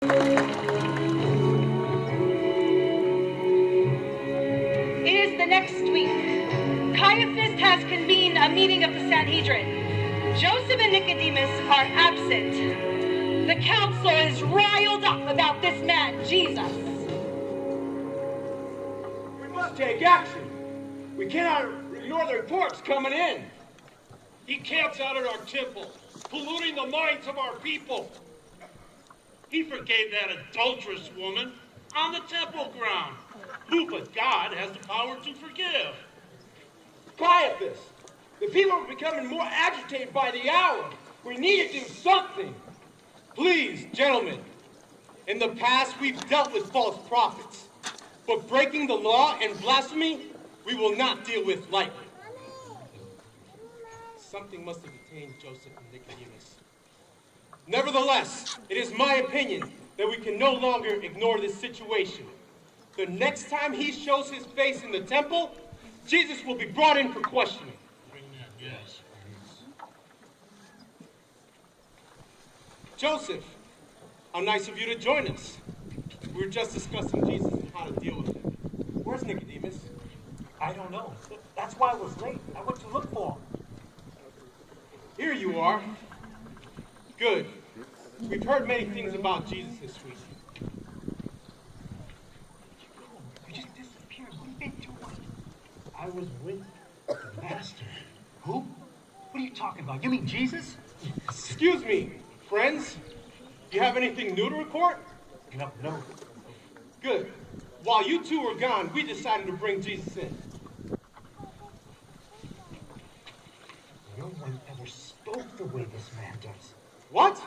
It is the next week. Caiaphas has convened a meeting of the Sanhedrin. Joseph and Nicodemus are absent. The council is riled up about this man, Jesus. We must take action. We cannot ignore the reports coming in. He camps out at our temple, polluting the minds of our people. He forgave that adulterous woman on the temple ground. Who but God has the power to forgive? Caiaphas, the people are becoming more agitated by the hour. We need to do something. Please, gentlemen, in the past we've dealt with false prophets, but breaking the law and blasphemy, we will not deal with lightly. Something must have detained Joseph and Nicodemus. Nevertheless, it is my opinion that we can no longer ignore this situation. The next time he shows his face in the temple, Jesus will be brought in for questioning. Yes. Joseph, how nice of you to join us. We were just discussing Jesus and how to deal with him. Where's Nicodemus? I don't know. That's why I was late. I went to look for him. Here you are. Good. We've heard many things about Jesus this week. You just disappeared. What have you been doing? I was with the master. Who? What are you talking about? You mean Jesus? Excuse me, friends. You have anything new to report? No. Good. While you two were gone, we decided to bring Jesus in. No one ever spoke the way this man does. What?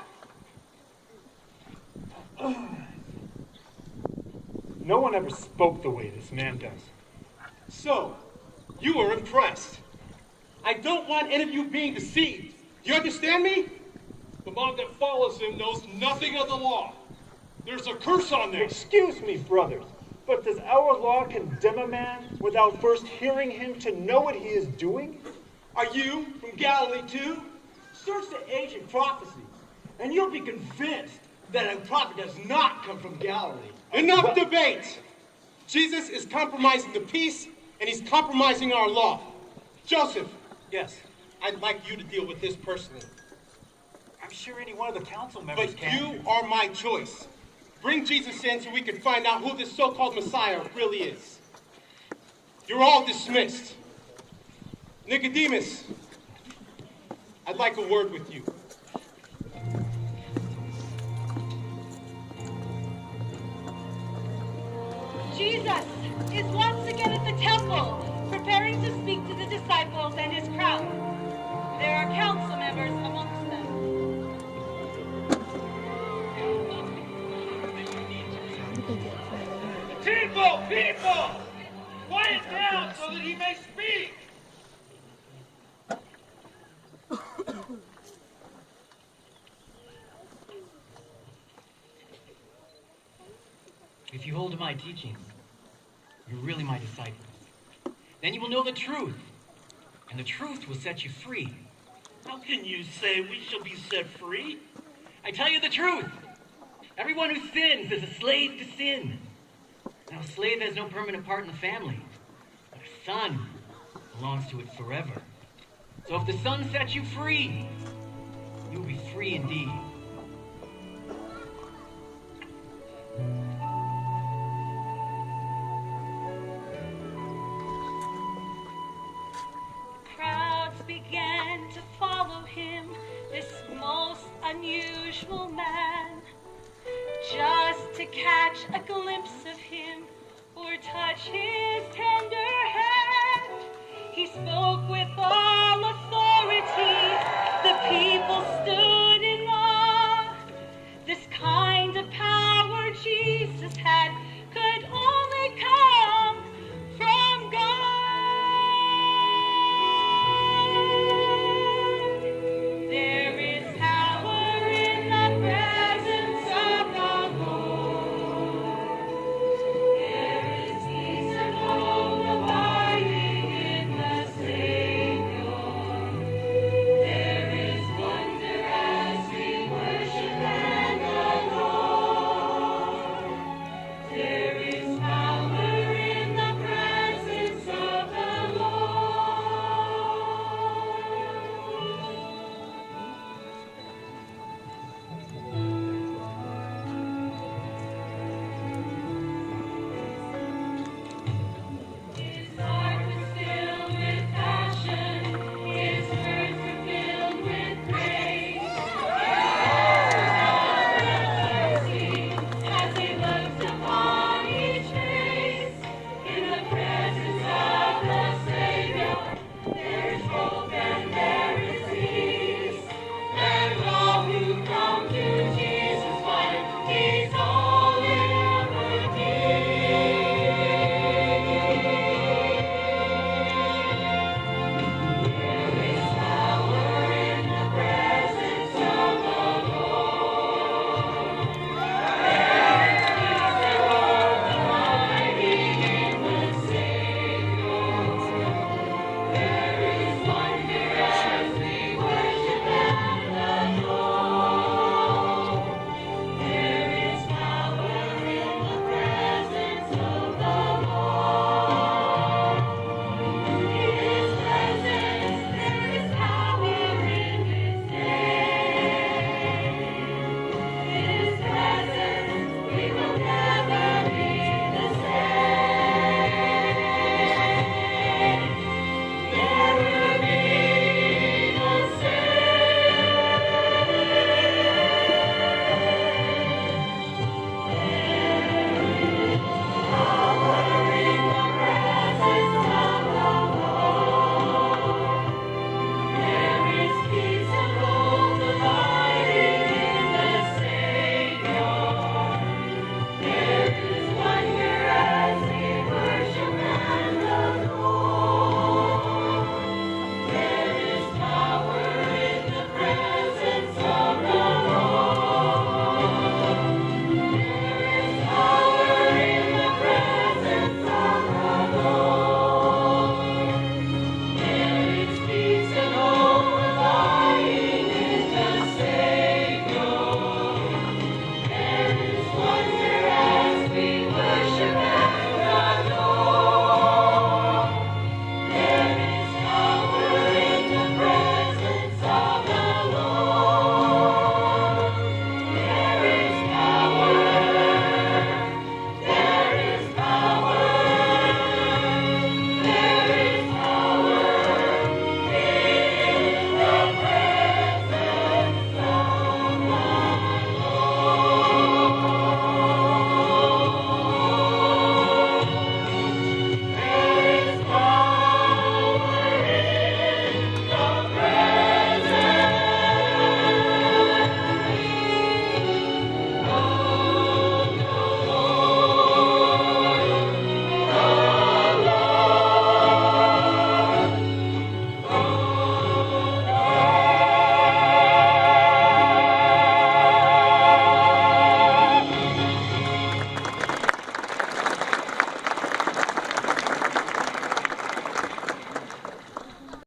No one ever spoke the way this man does. So, you were impressed. I don't want any of you being deceived. You understand me? The mob that follows him knows nothing of the law. There's a curse on them. Excuse me, brothers, but does our law condemn a man without first hearing him to know what he is doing? Are you from Galilee too? Search the ancient prophecies, and you'll be convinced that a prophet does not come from Galilee. Enough debate! Jesus is compromising the peace, and he's compromising our law. Joseph. Yes. I'd like you to deal with this personally. I'm sure any one of the council members But can. you are my choice. Bring Jesus in so we can find out who this so-called Messiah really is. You're all dismissed. Nicodemus, I'd like a word with you. Jesus is once again at the temple, preparing to speak to the disciples and his crowd. There are council members amongst them. People! Quiet down so that he may speak! If you hold to my teachings, you're really my disciples. Then you will know the truth, and the truth will set you free. How can you say we shall be set free? I tell you the truth. Everyone who sins is a slave to sin. Now, a slave has no permanent part in the family, but a son belongs to it forever. So if the son sets you free, you'll be free indeed. Crowds began to follow him, this most unusual man, just to catch a glimpse of him or touch his